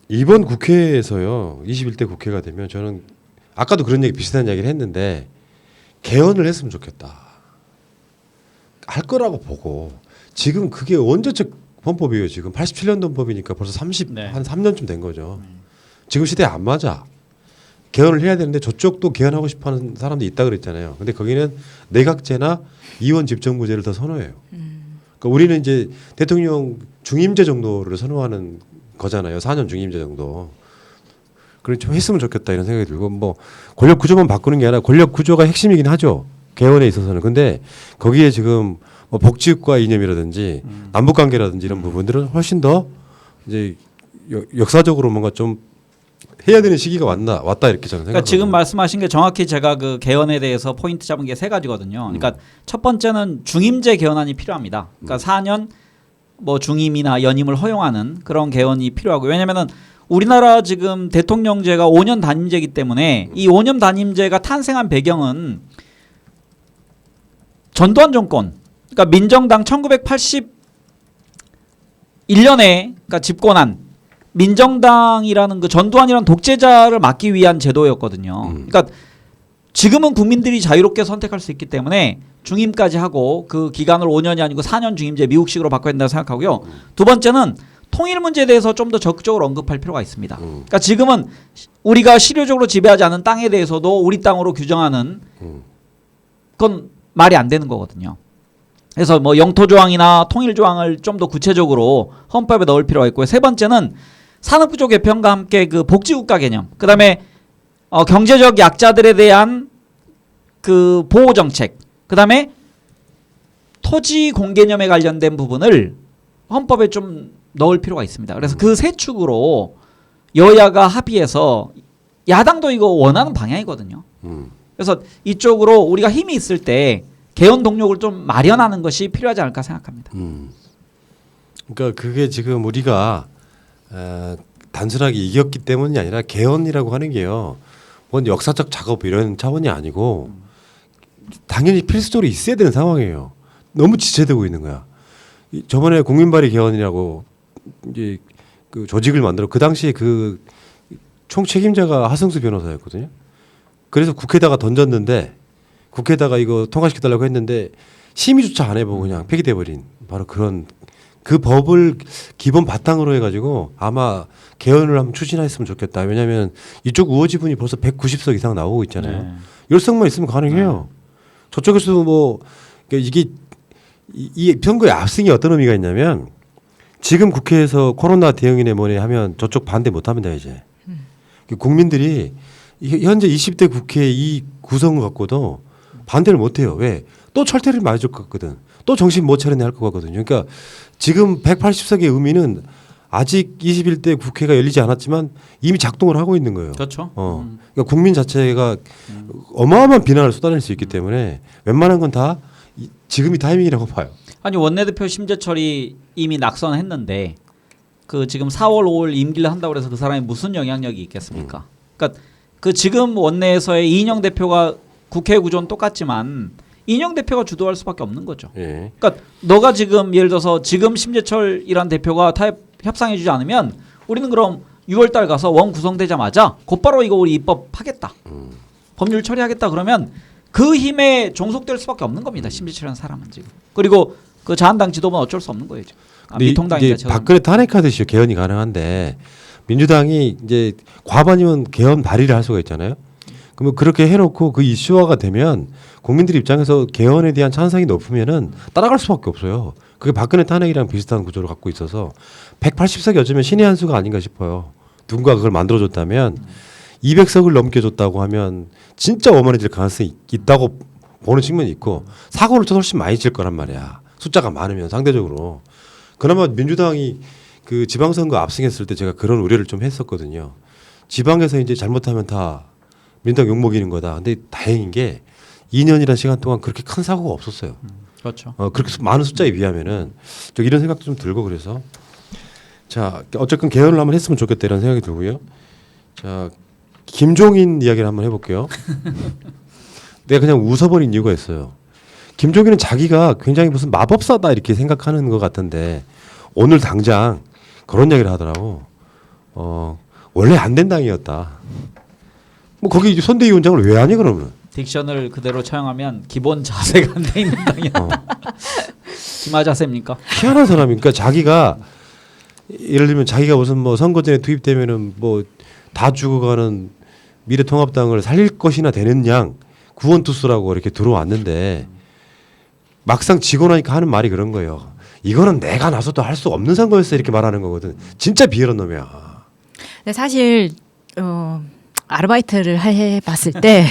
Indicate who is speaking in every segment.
Speaker 1: 이번 국회에서요. 21대 국회가 되면 저는 아까도 그런 얘기 비슷한 이야기를 했는데 개헌을 했으면 좋겠다. 할 거라고 보고 지금 그게 언제적 헌법이에요. 지금 87년도 헌법이니까 벌써 30
Speaker 2: 네.
Speaker 1: 한 3년쯤 된 거죠. 지금 시대에 안 맞아. 개헌을 해야 되는데 저쪽도 개헌하고 싶어하는 사람도 있다 그랬잖아요. 근데 거기는 내각제나 이원 집정부제를 더 선호해요. 그러니까 우리는 이제 대통령 중임제 정도를 선호하는 거잖아요. 4년 중임제 정도. 그래 좀 했으면 좋겠다 이런 생각이 들고 뭐 권력 구조만 바꾸는 게 아니라 권력 구조가 핵심이긴 하죠. 개헌에 있어서는. 근데 거기에 지금 뭐 복지국가 이념이라든지 남북 관계라든지 이런 부분들은 훨씬 더 이제 역사적으로 뭔가 좀 해야 되는 시기가 왔다 이렇게 저는 생각합니다.
Speaker 2: 그러니까 지금 말씀하신 게 정확히 제가 그 개헌에 대해서 포인트 잡은 게 세 가지거든요. 그러니까 첫 번째는 중임제 개헌안이 필요합니다. 그러니까 4년 뭐 중임이나 연임을 허용하는 그런 개헌이 필요하고 왜냐면은 우리나라 지금 대통령제가 5년 단임제이기 때문에 이 5년 단임제가 탄생한 배경은 전두환 정권 그러니까 민정당 1981년에 그러니까 집권한 민정당이라는 그 전두환이라는 독재자를 막기 위한 제도였거든요. 그러니까 지금은 국민들이 자유롭게 선택할 수 있기 때문에 중임까지 하고 그 기간을 5년이 아니고 4년 중임제 미국식으로 바꿔야 된다고 생각하고요. 두 번째는 통일 문제에 대해서 좀 더 적극적으로 언급할 필요가 있습니다. 그러니까 지금은 우리가 실효적으로 지배하지 않은 땅에 대해서도 우리 땅으로 규정하는 그건 말이 안 되는 거거든요. 그래서 뭐 영토조항이나 통일조항을 좀 더 구체적으로 헌법에 넣을 필요가 있고요. 세 번째는 산업구조 개편과 함께 그 복지국가 개념, 그 다음에 경제적 약자들에 대한 그 보호정책, 그 다음에 토지 공개념에 관련된 부분을 헌법에 좀 넣을 필요가 있습니다. 그래서 그 세 축으로 여야가 합의해서 야당도 이거 원하는 방향이거든요. 그래서 이쪽으로 우리가 힘이 있을 때 개헌 동력을 좀 마련하는 것이 필요하지 않을까 생각합니다.
Speaker 1: 그러니까 그게 지금 우리가 단순하게 이겼기 때문이 아니라 개헌이라고 하는 게요. 뭔 역사적 작업 이런 차원이 아니고 당연히 필수적으로 있어야 되는 상황이에요. 너무 지체되고 있는 거야. 저번에 국민발의 개헌이라고 이제 그 조직을 만들어 그 당시에 그 총책임자가 하승수 변호사였거든요. 그래서 국회에다가 던졌는데 국회에다가 이거 통과시켜달라고 했는데 심의조차 안 해보고 그냥 폐기돼 버린 바로 그런 그 법을 기본 바탕으로 해가지고 아마 개헌을 한번 추진했으면 좋겠다. 왜냐하면 이쪽 우호 지분이 벌써 190석 이상 나오고 있잖아요.
Speaker 2: 네.
Speaker 1: 열석만 있으면 가능해요. 저쪽에서도 뭐 이게 이 선거의 압승이 어떤 의미가 있냐면 지금 국회에서 코로나 대응이네 뭐네 하면 저쪽 반대 못합니다 이제. 국민들이 현재 20대 국회 이 구성을 갖고도 반대를 못해요. 왜? 또 철퇴를 많이 줄 것 같거든. 또 정신 못 차려내 할 것 같거든요. 그러니까 지금 180석의 의미는 아직 21대 국회가 열리지 않았지만 이미 작동을 하고 있는 거예요.
Speaker 2: 그렇죠.
Speaker 1: 그러니까 국민 자체가 어마어마한 비난을 쏟아낼 수 있기 때문에 웬만한 건 다 지금이 타이밍이라고 봐요.
Speaker 2: 아니 원내대표 심재철이 이미 낙선했는데 그 지금 4월 5월 임기를 한다고 해서 그 사람이 무슨 영향력이 있겠습니까? 그러니까 그 지금 원내에서의 이인영 대표가 국회 구조는 똑같지만 이인영 대표가 주도할 수밖에 없는 거죠.
Speaker 1: 예.
Speaker 2: 그러니까 너가 지금 예를 들어서 지금 심재철이란 대표가 타협 협상해주지 않으면 우리는 그럼 6월달 가서 원 구성되자마자 곧바로 이거 우리 입법하겠다. 법률 처리하겠다 그러면 그 힘에 종속될 수밖에 없는 겁니다. 심재철이라는 사람은 지금. 그리고 그 자한당 지도부는 어쩔 수 없는 거예요. 미통당이니까.
Speaker 1: 이제 박근혜 탄핵하듯이 개헌이 가능한데 민주당이 이제 과반이면 개헌 발의를 할 수가 있잖아요. 그러면 그렇게 해놓고 그 이슈화가 되면 국민들 입장에서 개헌에 대한 찬성이 높으면은 따라갈 수밖에 없어요. 그게 박근혜 탄핵이랑 비슷한 구조를 갖고 있어서 180석이 어쩌면 신의 한 수가 아닌가 싶어요. 누군가 그걸 만들어줬다면 200석을 넘겨줬다고 하면 진짜 오만해질 가능성이 있다고 보는 측면이 있고 사고를 쳐서 훨씬 많이 칠 거란 말이야. 숫자가 많으면 상대적으로. 그나마 민주당이 그 지방선거 압승했을 때 제가 그런 우려를 좀 했었거든요. 지방에서 이제 잘못하면 다 민주당 욕먹이는 거다. 근데 다행인 게 2년이라는 시간 동안 그렇게 큰 사고가 없었어요.
Speaker 2: 그렇죠.
Speaker 1: 그렇게 많은 숫자에 비하면은 저 이런 생각도 좀 들고 그래서 자 어쨌든 개헌을 한번 했으면 좋겠다 이런 생각이 들고요. 자 김종인 이야기를 한번 해볼게요. 내가 그냥 웃어버린 이유가 있어요. 김종인은 자기가 굉장히 무슨 마법사다 이렇게 생각하는 것 같은데 오늘 당장 그런 이야기를 하더라고. 원래 안 된 당이었다. 뭐 거기 선대위원장을 왜 하니 그러면?
Speaker 2: 딕션을 그대로 차용하면 기본 자세가 안 돼 있는 당이었다. 기마 자세입니까?
Speaker 1: 희한한 사람이니까 자기가 예를 들면 자기가 무슨 뭐 선거전에 투입되면은 뭐 다 죽어가는 미래통합당을 살릴 것이나 되는 양 구원투수라고 이렇게 들어왔는데 막상 지고 나니까 하는 말이 그런 거예요. 이거는 내가 나서도 할 수 없는 선거였어 이렇게 말하는 거거든. 진짜 비열한 놈이야.
Speaker 3: 근데 사실 아르바이트를 해봤을 때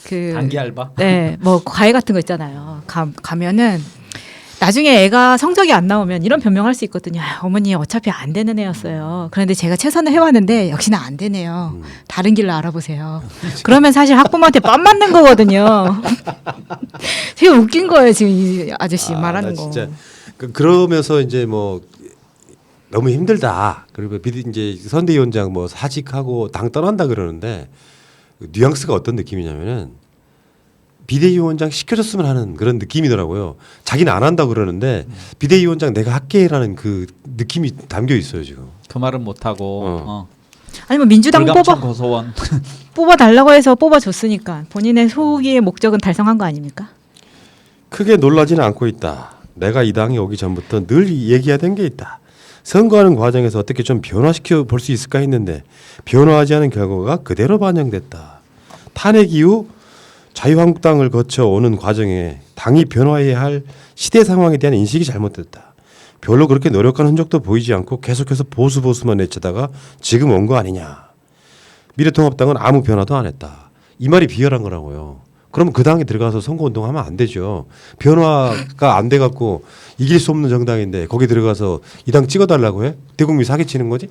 Speaker 3: 그
Speaker 2: 단기 알바?
Speaker 3: 네, 뭐 과외 같은 거 있잖아요. 가면은 나중에 애가 성적이 안 나오면 이런 변명할 수 있거든요. 아, 어머니 어차피 안 되는 애였어요. 그런데 제가 최선을 해왔는데 역시나 안 되네요. 다른 길로 알아보세요. 그러면 사실 학부모한테 빰 맞는 거거든요. 되게 웃긴 거예요 지금 이 아저씨 말하는
Speaker 1: 나
Speaker 3: 거.
Speaker 1: 진짜 그러면서 이제 뭐 너무 힘들다. 그리고 이제 선대위원장 뭐 사직하고 당 떠난다 그러는데 뉘앙스가 어떤 느낌이냐면은 비대위원장 시켜줬으면 하는 그런 느낌이더라고요. 자기는 안 한다고 그러는데 비대위원장 내가 할게라는 그 느낌이 담겨 있어요 지금.
Speaker 2: 그 말은 못 하고.
Speaker 3: 아니 뭐 민주당
Speaker 2: 불감청 고소원.
Speaker 3: 뽑아 달라고 해서 뽑아줬으니까 본인의 소기의 목적은 달성한 거 아닙니까?
Speaker 1: 크게 놀라지는 않고 있다. 내가 이 당에 오기 전부터 늘 얘기하던 게 있다. 선거하는 과정에서 어떻게 좀 변화시켜 볼 수 있을까 했는데 변화하지 않은 결과가 그대로 반영됐다. 탄핵 이후 자유한국당을 거쳐 오는 과정에 당이 변화해야 할 시대 상황에 대한 인식이 잘못됐다. 별로 그렇게 노력한 흔적도 보이지 않고 계속해서 보수만 내치다가 지금 온 거 아니냐. 미래통합당은 아무 변화도 안 했다. 이 말이 비열한 거라고요. 그러면 그 당에 들어가서 선거운동하면 안 되죠. 변화가 안 돼갖고 이길 수 없는 정당인데 거기 들어가서 이 당 찍어달라고 해? 대국민 사기치는 거지?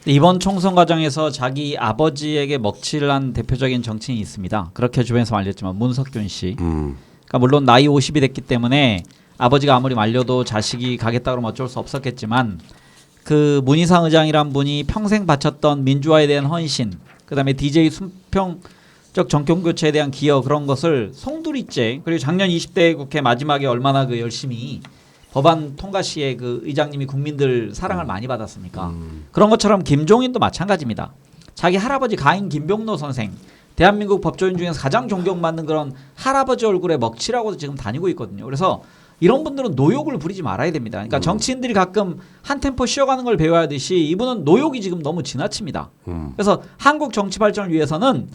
Speaker 2: 이번 총선 과정에서 자기 아버지에게 먹칠을 한 대표적인 정치인이 있습니다. 그렇게 주변에서 말렸지만 문석균 씨. 그러니까 물론 나이 50이 됐기 때문에 아버지가 아무리 말려도 자식이 가겠다 그러면 어쩔 수 없었겠지만 그 문희상 의장이란 분이 평생 바쳤던 민주화에 대한 헌신, 그다음에 DJ 수평적 정권 교체에 대한 기여 그런 것을 송두리째 그리고 작년 20대 국회 마지막에 얼마나 그 열심히 법안 통과 시에 그 의장님이 국민들 사랑을 많이 받았습니까? 그런 것처럼 김종인도 마찬가지입니다. 자기 할아버지 가인 김병로 선생, 대한민국 법조인 중에서 가장 존경받는 그런 할아버지 얼굴에 먹칠하고 지금 다니고 있거든요. 그래서 이런 분들은 노욕을 부리지 말아야 됩니다. 그러니까 정치인들이 가끔 한 템포 쉬어가는 걸 배워야 하듯이 이분은 노욕이 지금 너무 지나칩니다. 그래서 한국 정치 발전을 위해서는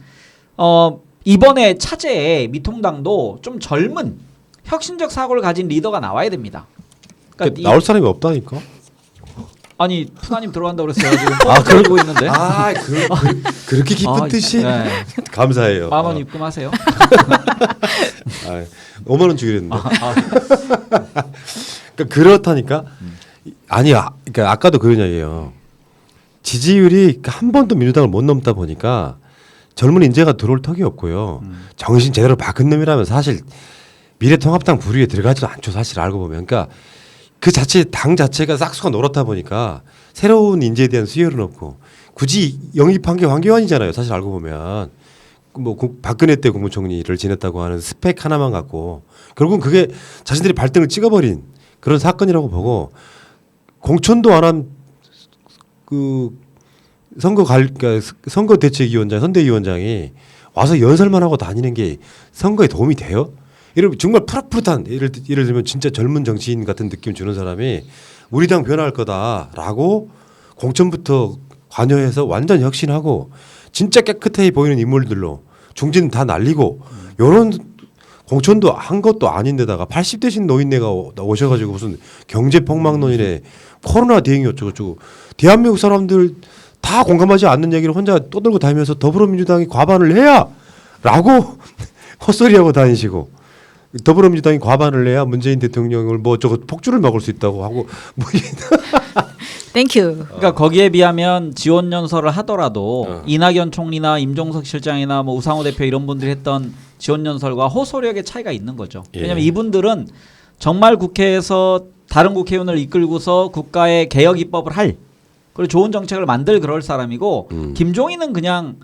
Speaker 2: 이번에 차제에 미통당도 좀 젊은 혁신적 사고를 가진 리더가 나와야 됩니다. 그러니까
Speaker 1: 나올 사람이 없다니까.
Speaker 2: 아니 푸나님 들어간다고 그랬어요. 지금 그러고 있는데.
Speaker 1: 그렇게 기쁜 뜻이
Speaker 2: 네.
Speaker 1: 감사해요.
Speaker 2: 10,000원 입금하세요.
Speaker 1: 5만 원 주기로 했는데. 그러니까 그렇다니까. 아니야. 그러니까 아까도 그런 얘기예요. 지지율이 한 번도 민주당을 못 넘다 보니까 젊은 인재가 들어올 턱이 없고요. 정신 제대로 박은 놈이라면 사실 미래통합당 부류에 들어가지도 않죠. 사실 알고 보면. 그러니까 그 자체 당 자체가 싹수가 노랗다 보니까 새로운 인재에 대한 수요는 없고 굳이 영입한 게 황교안이잖아요. 사실 알고 보면 뭐 박근혜 때 국무총리를 지냈다고 하는 스펙 하나만 갖고 결국은 그게 자신들이 발등을 찍어버린 그런 사건이라고 보고 공천도 안 한 그 그러니까 선거대책위원장 선대위원장이 와서 연설만 하고 다니는 게 선거에 도움이 돼요? 이러면 정말 푸릇푸릇한 예를 들면 진짜 젊은 정치인 같은 느낌 주는 사람이 우리 당 변화할 거다라고 공천부터 관여해서 완전 혁신하고 진짜 깨끗해 보이는 인물들로 중진 다 날리고 요런 공천도 한 것도 아닌데다가 80대신 노인네가 오셔가지고 무슨 경제 폭망론이래 코로나 대응이 어쩌고저쩌고 대한민국 사람들 다 공감하지 않는 얘기를 혼자 떠들고 다니면서 더불어민주당이 과반을 해야 라고 헛소리하고 다니시고 더불어민주당이 과반을 해야 문재인 대통령을 뭐 저거 폭주를 막을 수 있다고 하고 뭐
Speaker 3: 땡큐.
Speaker 2: 그러니까 거기에 비하면 지원 연설을 하더라도 이낙연 총리나 임종석 실장이나 뭐 우상호 대표 이런 분들이 했던 지원 연설과 호소력의 차이가 있는 거죠. 왜냐하면 이분들은 정말 국회에서 다른 국회의원을 이끌고서 국가의 개혁 입법을 할 그리고 좋은 정책을 만들 그럴 사람이고 김종인은 그냥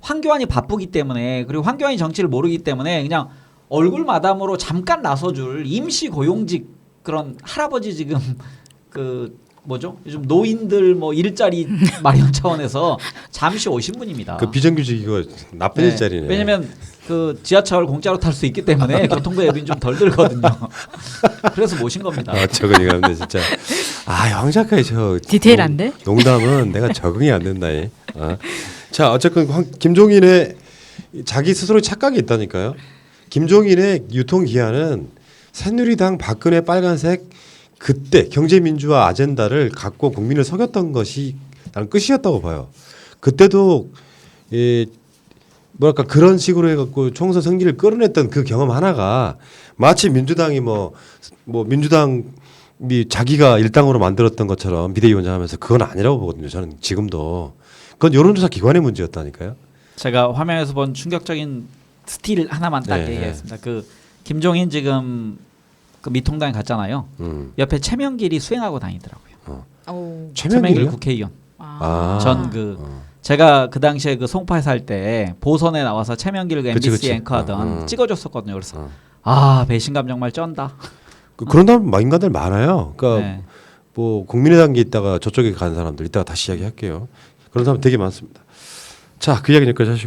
Speaker 2: 황교안이 바쁘기 때문에 그리고 황교안이 정치를 모르기 때문에 그냥 얼굴 마담으로 잠깐 나서줄 임시 고용직 그런 할아버지 지금 그 뭐죠? 요즘 노인들 뭐 일자리 마련 차원에서 잠시 오신 분입니다.
Speaker 1: 그 비정규직 이거 나쁜
Speaker 2: 네.
Speaker 1: 일자리네.
Speaker 2: 왜냐면 그 지하철 공짜로 탈 수 있기 때문에 교통비 앱이 좀 덜 들거든요. 그래서 모신 겁니다.
Speaker 1: 적응이 가는데 진짜. 황 작가의 저
Speaker 3: 디테일한데?
Speaker 1: 농담은 내가 적응이 안 된다. 자, 어쨌든 김종인의 자기 스스로 착각이 있다니까요. 김종인의 유통 기한은 새누리당 박근혜 빨간색 그때 경제민주화 아젠다를 갖고 국민을 속였던 것이 나는 끝이었다고 봐요. 그때도 뭐랄까 그런 식으로 해갖고 총선 승리를 끌어냈던 그 경험 하나가 마치 민주당이 뭐 민주당이 자기가 일당으로 만들었던 것처럼 비대위원장하면서 그건 아니라고 보거든요. 저는 지금도 그건 여론조사 기관의 문제였다니까요.
Speaker 2: 제가 화면에서 본 충격적인 스틸 하나만 딱
Speaker 1: 네.
Speaker 2: 얘기하겠습니다. 그 김종인 지금 그 미통당에 갔잖아요. 옆에 최명길이 수행하고 다니더라고요. 최명길
Speaker 1: 최명길이요?
Speaker 2: 국회의원.
Speaker 3: 아.
Speaker 2: 전 제가 그 당시에 그 송파에 살 때 보선에 나와서 최명길 그 MBC
Speaker 1: 그치.
Speaker 2: 앵커하던 찍어줬었거든요. 그래서
Speaker 1: 어.
Speaker 2: 배신감 정말 쩐다.
Speaker 1: 그런 인간들 많아요. 그러니까
Speaker 2: 네.
Speaker 1: 뭐 국민의당에 있다가 저쪽에 간 사람들 이따가 다시 이야기할게요. 그런 사람 되게 많습니다. 자, 그 이야기 여기까지 하시고.